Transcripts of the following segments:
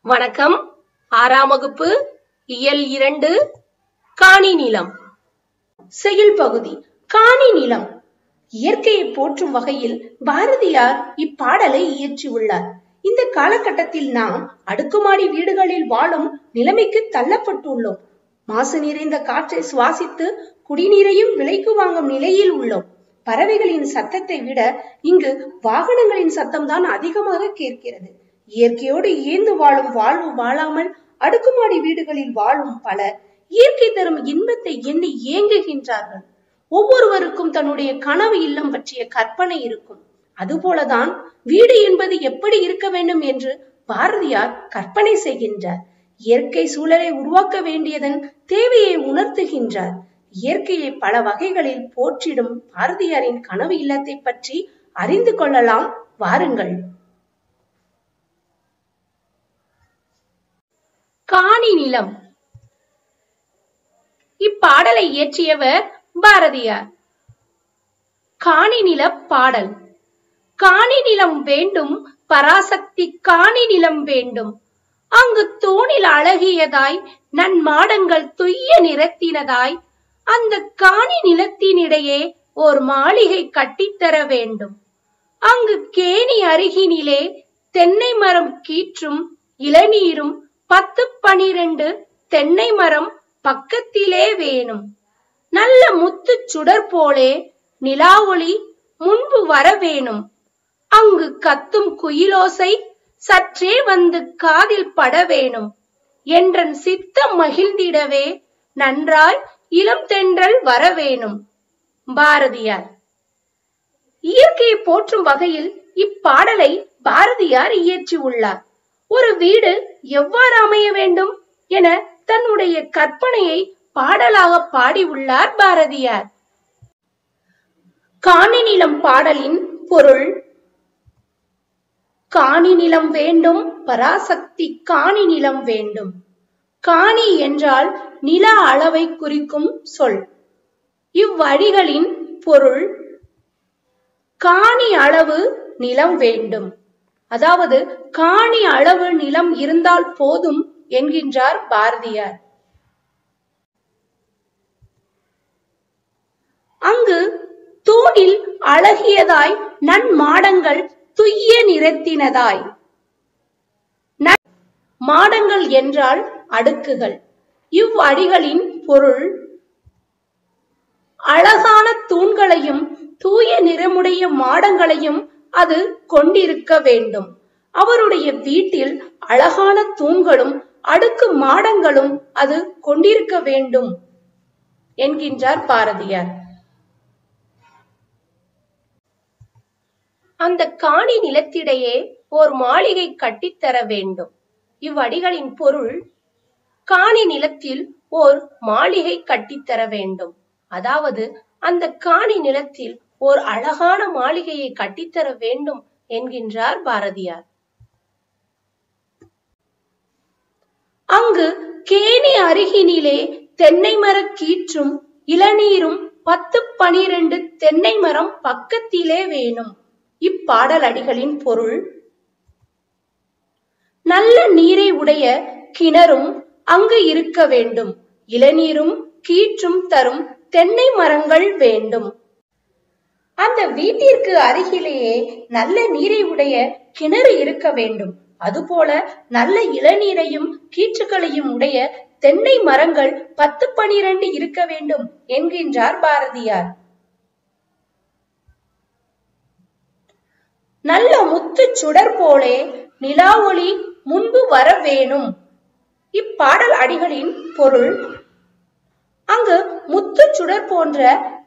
வணக்கம். 6ஆம் வகுப்பு இயல் 2 காணி நிலம். செயல் பகுதி காணி நிலம். இயற்கையை போற்றும் வகையில் பாரதியார் இப்பாடலை இயற்றியுள்ளார். இந்த காலகட்டத்தில் நாம் அடுக்குமாடி வீடுகளில் வாழும் நிலைமைக்கு தள்ளப்பட்டுள்ளோம். மாசு நிறைந்த காற்றை சுவாசித்து குடிநீரையும் விலைக்கு வாங்கும் நிலையில் உள்ளோம். பறவைகளின் சத்தத்தை விட இங்கு வாகனங்களின் சத்தம்தான் அதிகமாக கேட்கிறது. இயற்கையோடு இயந்து வாழும் வாழ்வு வாழாமல் அடுக்குமாடி வீடுகளில் வாழும் பலர் இயற்கை தரும் இன்பத்தை எண்ணி ஏங்குகின்றார்கள். ஒவ்வொருவருக்கும் தன்னுடைய கனவு இல்லம் பற்றிய கற்பனை இருக்கும். அதுபோலதான் வீடு என்பது எப்படி இருக்க வேண்டும் என்று பாரதியார் கற்பனை செய்கின்றார். இயற்கை சூழலை உருவாக்க வேண்டியதன் தேவையை உணர்த்துகின்றார். இயற்கையை பல வகைகளில் போற்றிடும் பாரதியாரின் கனவு இல்லத்தை பற்றி அறிந்து கொள்ளலாம். வாருங்கள். காணி நிலம். இப்பாடலை இயற்றியவர் பாரதியார். காணி நில பாடல். காணி நிலம் வேண்டும் பராசக்தி, காணி நிலம் வேண்டும். அங்கு தூணில் அழகியதாய் நன்மாடங்கள் துய்ய நிறத்தினதாய் அந்த காணி நிலத்தினிடையே ஓர் மாளிகை கட்டித்தர வேண்டும். அங்கு கேணி அருகினிலே தென்னை மரம் கீற்றும் இளநீரும் 10-12 தென்னை மரம் பக்கத்திலே வேணும். நல்ல முத்து சுடர் போலே நிலா ஒளி முன்பு வர வேணும். அங்கு கத்தும் குயிலோசை சற்றே வந்து காதில் பட வேணும். என்றன் சித்தம் மகிழ்ந்திடவே நன்றாய் இளம் தென்றல் வர வேணும். பாரதியார். இயற்கையை போற்றும் வகையில் இப்பாடலை பாரதியார் இயற்றியுள்ளார். ஒரு வீடு எவ்வாறு அமைய வேண்டும் என தன்னுடைய கற்பனையை பாடலாக பாடியுள்ளார் பாரதியார். காணி நிலம் பாடலின் பொருள். காணி நிலம் வேண்டும் பராசக்தி, காணி நிலம் வேண்டும். காணி என்றால் நில அளவை குறிக்கும் சொல். இவ்வடிகளின் பொருள் காணி அளவு நிலம் வேண்டும். அதாவது காணி அளவு நிலம் இருந்தால் போதும் என்கின்றார் பாரதியார். அங்கு தூணில் அழகியதாய் நன்மாடங்கள் துய்ய நிறத்தினதாய். மாடங்கள் என்றால் அடுக்குகள். இவ்வடிகளின் பொருள் அழகான தூண்களையும் தூய நிறமுடைய மாடங்களையும் அது கொண்டிருக்க வேண்டும். அவருடைய வீட்டில் அழகான தூண்களும் அடுக்கு மாடங்களும் அது கொண்டிருக்க வேண்டும் என்கின்றார் பாரதியார். அந்த காணி நிலத்திடையே ஓர் மாளிகை கட்டித்தர வேண்டும். இவ்வடிகளின் பொருள் காணி நிலத்தில் ஓர் மாளிகை கட்டித்தர வேண்டும். அதாவது அந்த காணி நிலத்தில் ஓர் அழகான மாளிகையை கட்டித்தர வேண்டும் என்கின்றார் பாரதியார். அங்கு கேணி அருகினிலே தென்னை மர கீற்றும் இளநீரும் 10-12 தென்னை மரம் பக்கத்திலே வேணும். இப்பாடல் அடிகளின் பொருள் நல்ல நீரை உடைய கிணறும் அங்கு இருக்க வேண்டும். இளநீரும் கீற்றும் தரும் தென்னை மரங்கள் வேண்டும். அந்த வீட்டிற்கு அருகிலேயே நல்ல நீரை உடைய கிணறு இருக்க வேண்டும். அதுபோல நல்ல இளநீரையும் கீற்றுகளையும் உடைய தென்னை மரங்கள் 10-12 இருக்க வேண்டும் என்கின்றார் பாரதியார். நல்ல முத்து சுடர் போலே நிலா ஒளி முன்பு வர வேணும். இப்பாடல் அடிகளின் பொருள் அங்கு முத்து சுடர் போன்ற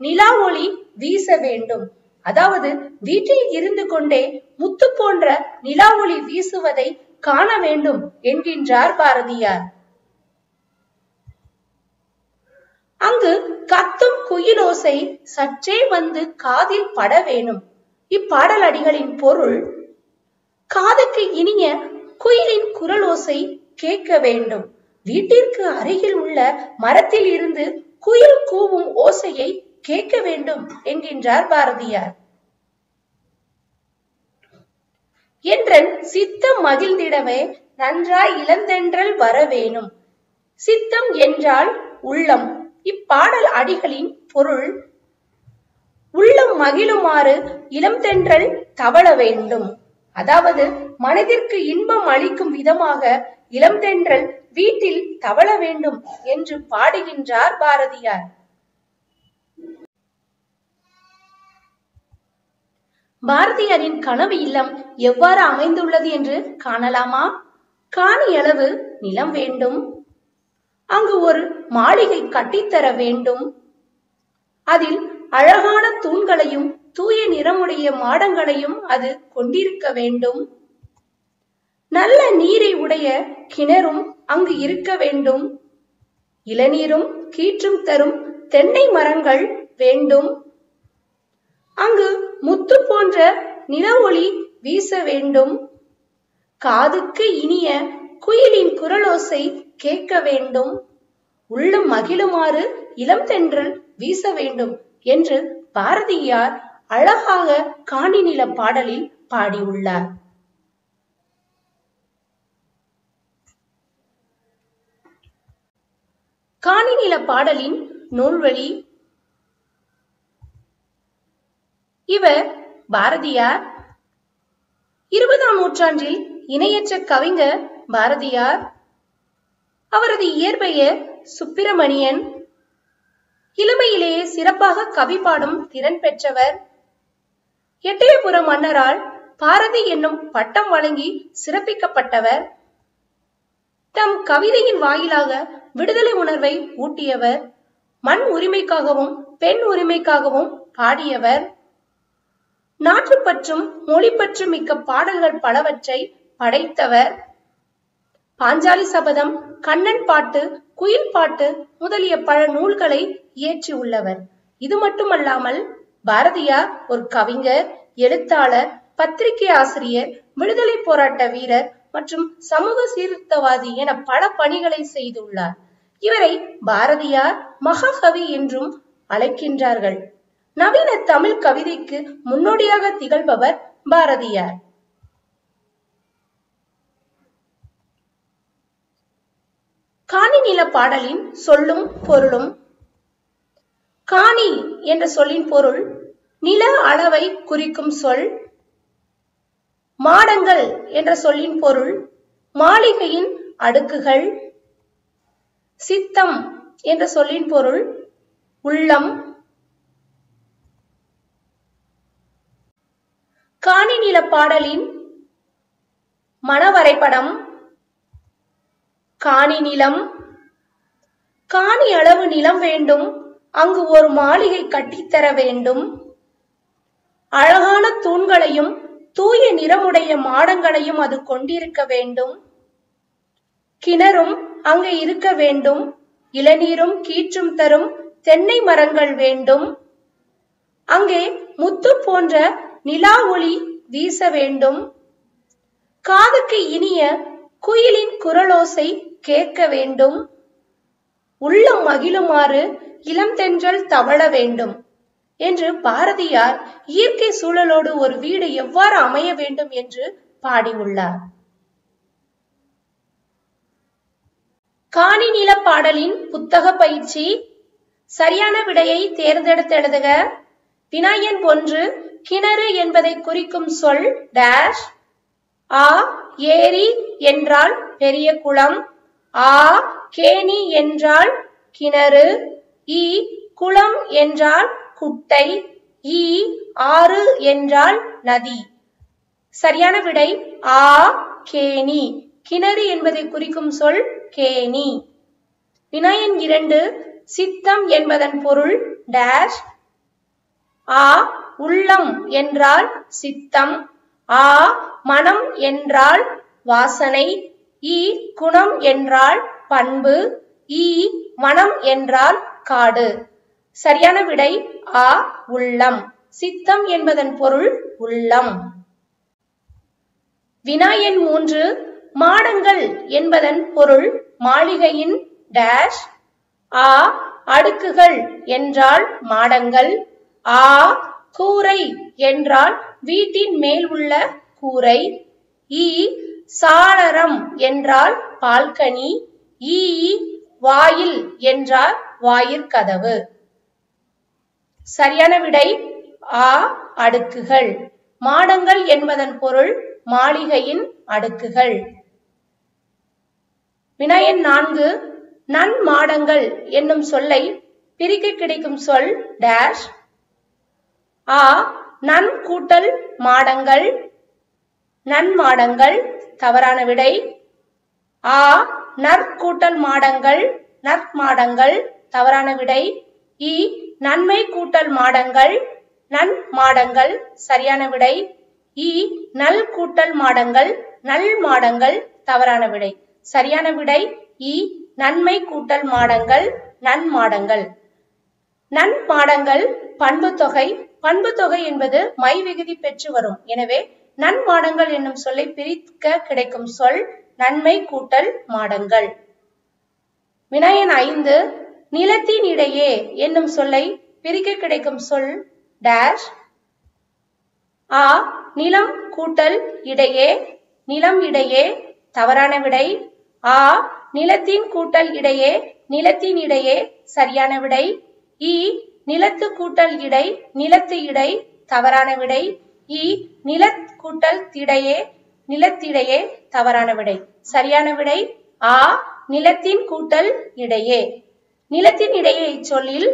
நிலா ஒளி வீச வேண்டும். அதாவது வீட்டில் இருந்து கொண்டே முத்து போன்ற நிலா ஒளி வீசுவதை காண வேண்டும் என்கின்றார் பாரதியார். அங்கு கத்தும் குயிலோசை சற்றே வந்து காதில் பட வேணும். இப்பாடல் அடிகளின் பொருள் காதுக்கு இனிய குயிலின் குரலோசை கேட்க வேண்டும். வீட்டிற்கு அருகில் உள்ள மரத்தில் இருந்து குயில் கூவும் ஓசையை கேட்க வேண்டும் என்கின்றார் பாரதியார். என்றன் சித்தம் மகிழ்ந்திடவே நன்றாய் இளந்தென்றல் வரவேணும். சித்தம் என்றால் உள்ளம். இப்பாடல் அடிகளின் பொருள் உள்ளம் மகிழுமாறு இளம் தென்றல் தவழ வேண்டும். அதாவது மனதிற்கு இன்பம் அளிக்கும் விதமாக இளம் தென்றல் வீட்டில் தவழ வேண்டும் என்று பாடுகின்றார் பாரதியார். பாரதியாரின் கனவு இல்லம் எவ்வாறு அமைந்துள்ளது என்று காணலாமா? காணி அளவு நிலம் வேண்டும். அங்கு ஒரு மாளிகை கட்டித்தர வேண்டும். அதில் அழகான தூண்களையும் தூய நிறமுடைய மாடங்களையும் அது கொண்டிருக்க வேண்டும். நல்ல நீரை உடைய கிணறும் அங்கு இருக்க வேண்டும். இளநீரும் கீற்றும் தரும் தென்னை மரங்கள் வேண்டும். அங்கு முத்து போன்ற நில ஒளி வீச வேண்டும். காதுக்கு இனிய குயிலின் குரலோசை கேட்க வேண்டும். உள்ளம் மகிழுமாறு இளம் தென்றல் வீச வேண்டும் என்று பாரதியார் அழகாக காணி நில பாடலில் பாடியுள்ளார். காணி நில பாடலின் நூல்வழி. இவர் பாரதியார். 20ஆம் நூற்றாண்டில் இணையற்ற கவிஞர் பாரதியார். அவரது இயற்பெயர் சுப்பிரமணியன். இளமையிலேயே சிறப்பாக கவி பாடும் திறன் பெற்றவர். எட்டயபுர மன்னரால் பாரதி என்னும் பட்டம் வழங்கி சிறப்பிக்கப்பட்டவர். தம் கவிதையின் வாயிலாக விடுதலை உணர்வை ஊட்டியவர். மண் உரிமைக்காகவும் பெண் உரிமைக்காகவும் பாடியவர். நாட்டுப்பற்றும் மொழிப்பற்று மிக்க பாடல்கள் பலவற்றை படைத்தவர். பாஞ்சாலி சபதம், கண்ணன் பாட்டு, குயில் பாட்டு முதலிய பல நூல்களை இயற்றி உள்ளவர். இது மட்டுமல்லாமல் பாரதியார் ஒரு கவிஞர், எழுத்தாளர், பத்திரிகை ஆசிரியர், விடுதலை போராட்ட வீரர் மற்றும் சமூக சீர்திருத்தவாதி என பல பணிகளை செய்துள்ளார். இவரை பாரதியார் மகாகவி என்றும் அழைக்கின்றார்கள். நவீன தமிழ் கவிதைக்கு முன்னோடியாக திகழ்பவர் பாரதியார். காணி நில பாடலின் சொல்லும் பொருளும். காணி என்ற சொல்லின் பொருள் நில அளவை குறிக்கும் சொல். மாடங்கள் என்ற சொல்லின் பொருள் மாளிகையின் அடுக்குகள். சித்தம் என்ற சொல்லின் பொருள் உள்ளம். காணி நில பாடலின் மனவரைபடம். காணி நிலம். காணி அளவு நிலம் வேண்டும். அங்கு ஒரு மாளிகை கட்டித்தர வேண்டும். அழகான தூண்களையும் தூய நிறமுடைய மாடங்களையும் அது கொண்டிருக்க வேண்டும். கிணறும் அங்கே இருக்க வேண்டும். இளநீரும் கீற்றும் தரும் தென்னை மரங்கள் வேண்டும். அங்கே முத்து போன்ற நிலா ஒளி வீச வேண்டும். காதுக்கு இனிய குயிலின் குரலோசை கேட்க வேண்டும். உள்ளம் மகிழுமாறு இளம் தென்றல் தவழ வேண்டும் என்று பாரதியார் இயற்கை சூழலோடு ஒரு வீடு எவ்வாறு அமைய வேண்டும் என்று பாடியுள்ளார். காணி நில பாடலின் புத்தக பயிற்சி. சரியான விடையை தேர்ந்தெடுத்து எழுதுக. வினா எண் 1. கிணறு என்பதை குறிக்கும் சொல் டேஷ். ஆ. ஏரி என்றால் பெரிய குளம். ஆ. கேணி என்றால் கிணறு. இ. குளம் என்றால் குட்டை. இ. ஆறு என்றால் நதி. சரியான விடை ஆ. கேணி. கிணறு என்பதை குறிக்கும் சொல் கேணி. வினா எண் 2. சித்தம் என்பதன் பொருள் டேஷ். ஆ. உள்ளம் என்றால் சித்தம். ஆ. மனம் என்றால் வாசனை. இ. குணம் என்றால் பண்பு. இ. மனம் என்றால் காடு. சரியான விடை ஆ. உள்ளம். சித்தம் என்பதன் பொருள் உள்ளம். வினா எண் 3. மாடங்கள் என்பதன் பொருள் மாளிகையின் டேஷ். ஆ. அடுக்குகள் என்றால் மாடங்கள். ஆ. கூரை என்றால் வீட்டின் மேல் உள்ள கூரை. இ. சாளரம் என்றால் பால்கனி. ஈ வாயில் என்றால் வாயிற்கதவு. சரியான விடை ஆ அடுக்குகள். மாடங்கள் என்பதன் பொருள் மாளிகையின் அடுக்குகள். வினா எண் 4. நன்மாடங்கள் என்னும் சொல்லை பிரிக்க கிடைக்கும் சொல் டேஷ். ஆ நன் கூட்டல் மாடங்கள். நன்மாடங்கள் தவறான விடை. ஆ நற்கூட்டல் மாடங்கள். நற்மாடங்கள் தவறான விடை. இ நன்மை கூட்டல் மாடங்கள். நன்மாடங்கள் சரியான விடை. இ நல் கூட்டல் மாடங்கள். நல் மாடங்கள் தவறான விடை. சரியான விடை இ நன்மை கூட்டல் மாடங்கள். நன்மாடங்கள். நன்மாடங்கள் பண்புத்தொகை. பண்புத்தொகை என்பது மை விகுதி பெற்று வரும். எனவே நன்மாடங்கள் என்னும் சொல்லை பிரிக்க கிடைக்கும் சொல் நன்மை கூட்டல் மாடங்கள். வினா எண் 5. நிலத்தின் இடையே என்னும் சொல்லை பிரிக்க கிடைக்கும் சொல் டேஷ். ஆ நிலம் கூட்டல் இடையே. நிலம் இடையே தவறான விடை. ஆ நிலத்தின் கூட்டல் இடையே. நிலத்தின் இடையே சரியான விடை. இ நிலத்து கூட்டல் இடை. நிலத்து இடை தவறான விடை. இ நிலத் கூட்டல் திடையே. நிலத்திடையே தவறான விடை. சரியான விடை ஆ நிலத்தின் கூட்டல் இடையே. நிலத்தின் இடையே இச்சொல்லில்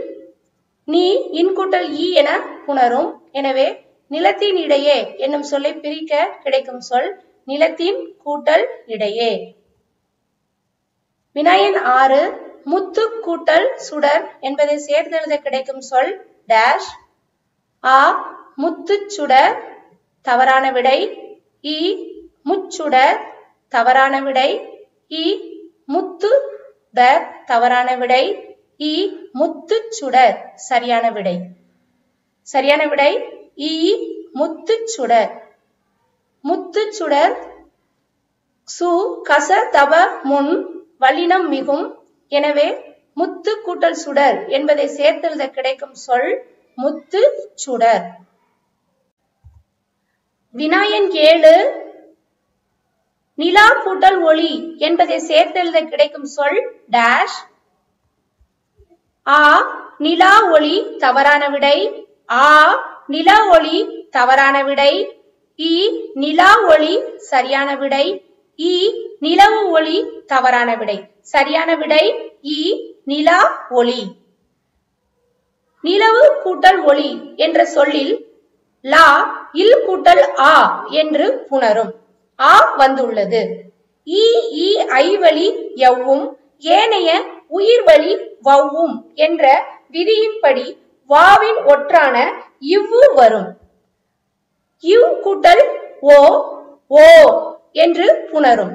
நீ இன் கூட்டல் ஈ என புணரும். எனவே நிலத்தின் இடையே என்னும் சொல்லை பிரிக்க கிடைக்கும் சொல் நிலத்தின் கூட்டல் இடையே. வினா எண் 6. முத்து கூட்டல் சுடர் என்பதை சேர்த்தெழுத கிடைக்கும் சொல் டேஷ். ஆ முத்துச் சுடர் தவறான விடை. இ முச்சுடர் தவறான விடை. இ முத்துடர் தவறான விடை. இ முத்துச் சுடர் சரியான விடை. சரியான விடை இ முத்துச் சுடர். முத்துச் சுடர் சு கச தப முன் வல்லினம் மிகும். எனவே முத்து கூட்டல் சுடர் என்பதை சேர்த்தெழுத கிடைக்கும் சொல் முத்து சுடர். வினா எண் 7. நிலா கூட்டல் ஒளி என்பதை சேர்த்தெழுத கிடைக்கும் சொல் டேஷ். ஆ நிலா ஒளி தவறான விடை. ஆ நிலா ஒளி தவறான விடை. இ நிலா ஒளி சரியான விடை. இ நிலவு ஒளி தவறான விடை. சரியான விடை இ நிலா ஒளி. நிலவு கூட்டல் ஒளி என்ற சொல்லில் லா இல் கூட்டல் ஆ என்று புணரும். ஆ வந்துள்ளது. ஈ ஈ ஐவழி யவ்வும் ஏனைய உயிர்வழி வவ்வும் என்ற விதியின்படி வாவின் ஒற்றான இவ்வு வரும். இவ் கூட்டல் ஓ ஓ என்று புணரும்.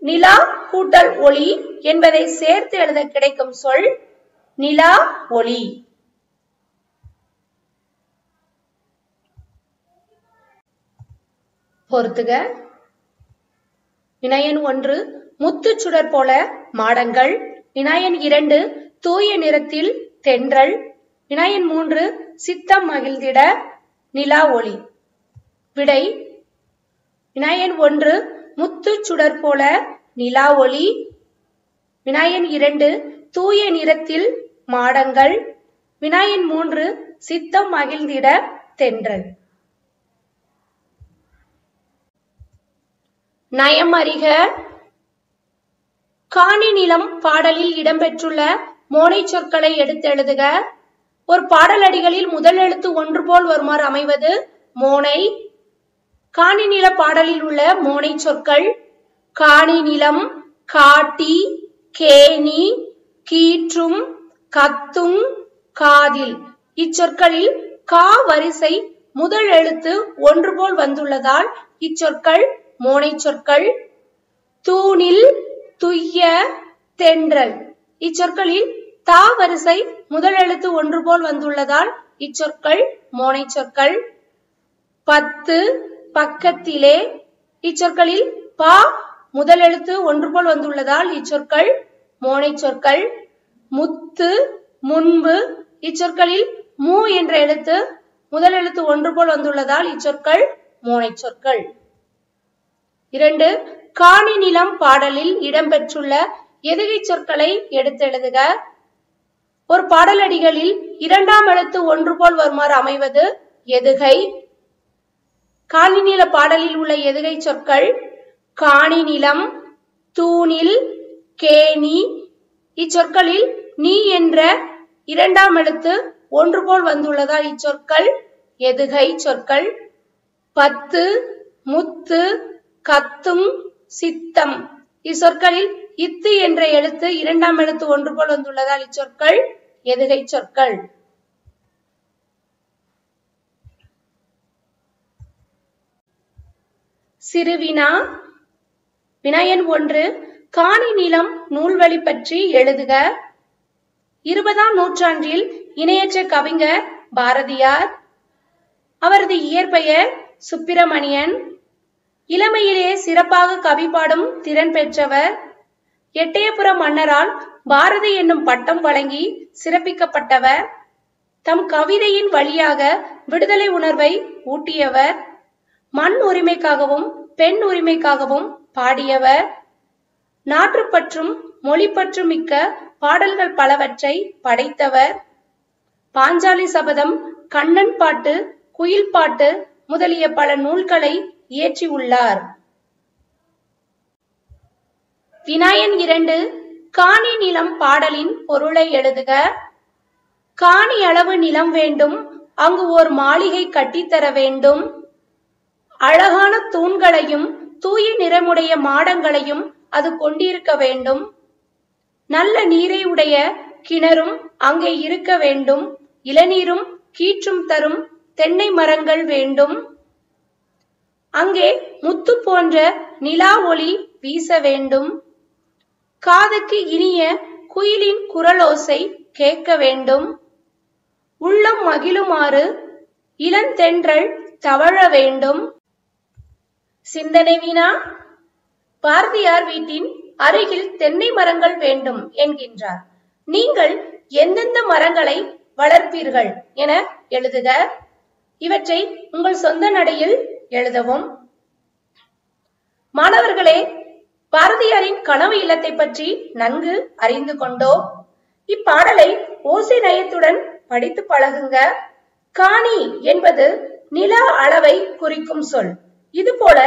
நிலா கூட்டல் ஒளி என்பதை சேர்த்து எழுத கிடைக்கும் சொல் நிலா ஒளி. பொறுத்துக. வினா எண் 1. முத்துச் சுடர் போல மாடங்கள். வினா எண் 2. தூய நிறத்தில் தென்றல். வினா எண் 3. சித்தம் மகிழ்ந்திட நிலா ஒளி. விடை வினா எண் 1 முத்துச் சுடர் போல நிலா ஒளி. வினா எண் 2 தூய நிறத்தில் மாடங்கள். வினா எண் 3 சித்தம் மகிழ்ந்திட தென்றல். நயம் அறிக. காணி நிலம் பாடலில் இடம்பெற்றுள்ள மோனை சொற்களை எடுத்து எழுதுக. ஒரு பாடலடிகளில் முதல் எழுத்து ஒன்று போல் வருமாறு அமைவது மோனை. காணி நில பாடலில் உள்ள மோனை சொற்கள் காணி நிலம், காட்டி, கேணி, கீற்றும், கத்துங், காதில். இச்சொற்களில் கா வரிசை முதல் எழுத்து ஒன்று போல் வந்துள்ளதால் இச்சொற்கள் மோனை சொற்கள். தூணில், துய்ய, தென்றல். இச்சொற்களில் தா வரிசை முதல் எழுத்து ஒன்று போல் வந்துள்ளதால் இச்சொற்கள் மோனை சொற்கள். பத்து, பக்கத்திலே. இச்சொற்களில் பா முதல் எழுத்து ஒன்று போல் வந்துள்ளதால் இச்சொற்கள் மோனை சொற்கள். முத்து, முன்பு. இச்சொற்களில் மூ என்ற எழுத்து முதல் எழுத்து ஒன்று போல் வந்துள்ளதால் இச்சொற்கள் மோனை சொற்கள். 2. காணி நிலம் பாடலில் இடம்பெற்றுள்ள எதுகை சொற்களை எடுத்தெழுதுக. ஒரு பாடலடிகளில் இரண்டாம் எழுத்து ஒன்று போல் வருமாறு அமைவது எதுகை. காணி நில பாடலில் உள்ள எதுகை சொற்கள் காணி நிலம், தூணில், கேணி. இச்சொற்களில் நீ என்ற இரண்டாம் எழுத்து ஒன்று போல் வந்துள்ளதால் இச்சொற்கள் எதுகை சொற்கள். பத்து, முத்து, கத்தும், சித்தம். இச்சொற்களில் இத்து என்ற எழுத்து இரண்டாம் எழுத்து ஒன்று போல் வந்துள்ளதால் இச்சொற்கள் எதுகை சொற்கள். சிறுவினா. வினாயன் 1. காணி நிலம் நூல்வழி பற்றி எழுதுக. 20ஆம் நூற்றாண்டில் இணையற்ற கவிஞர் பாரதியார். அவரது இயற்பெயர் சுப்பிரமணியன். இளமையிலே சிறப்பாக கவி பாடும் திறன் பெற்றவர். எட்டயபுர மன்னரால் பாரதி என்னும் பட்டம் வழங்கி சிறப்பிக்கப்பட்டவர். தம் கவிதையின் வழியாக விடுதலை உணர்வை ஊட்டியவர். மண் உரிமைக்காகவும் பெண் உரிமைக்காகவும் பாடியவர். நாட்டுப்பற்றும் மொழிப்பற்றும் மிக்க பாடல்கள் பலவற்றை படைத்தவர். பாஞ்சாலி சபதம், கண்ணன் பாட்டு, குயில் பாட்டு முதலிய பல நூல்களை இயற்றியுள்ளார். வினாயன் 2. காணி நிலம் பாடலின் பொருளை எழுதுக. காணி அளவு நிலம் வேண்டும், அங்கு ஓர் மாளிகை கட்டித்தர வேண்டும். அழகான தூண்களையும் தூய நிறமுடைய மாடங்களையும் அது கொண்டிருக்க வேண்டும். நல்ல நீரை உடைய கிணறும் அங்கே இருக்க வேண்டும். இளநீரும் கீற்றும் தரும் தென்னை மரங்கள் வேண்டும். அங்கே முத்து போன்ற நிலா ஒளி வீச வேண்டும். காதுக்கு இனிய குயிலின் குரலோசை கேட்க வேண்டும். உள்ளம் மகிழுமாறு இளந்தென்றல் தவழ வேண்டும். சிந்தனை வினா. பாரதியார் வீட்டின் அருகில் தென்னை மரங்கள் வேண்டும் என்கின்றார். நீங்கள் எந்தெந்த மரங்களை வளர்ப்பீர்கள் என எழுதுக. இவற்றை உங்கள் சொந்த நடையில் எழுதவும். மாணவர்களே, பாரதியாரின் கனவு இல்லத்தை பற்றி நன்கு அறிந்து கொண்டோம். இப்பாடலை ஓசை நயத்துடன் படித்து பழகுங்க. காணி என்பது நில அளவை குறிக்கும் சொல். இதுபோல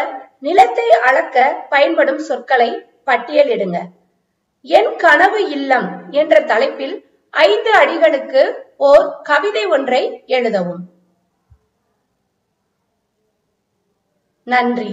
நிலத்தை அளக்க பயன்படும் சொற்களை பட்டியலிடுங்க. என் கனவு இல்லம் என்ற தலைப்பில் 5 அடிகளுக்கு ஓர் கவிதை ஒன்றை எழுதவும். நன்றி.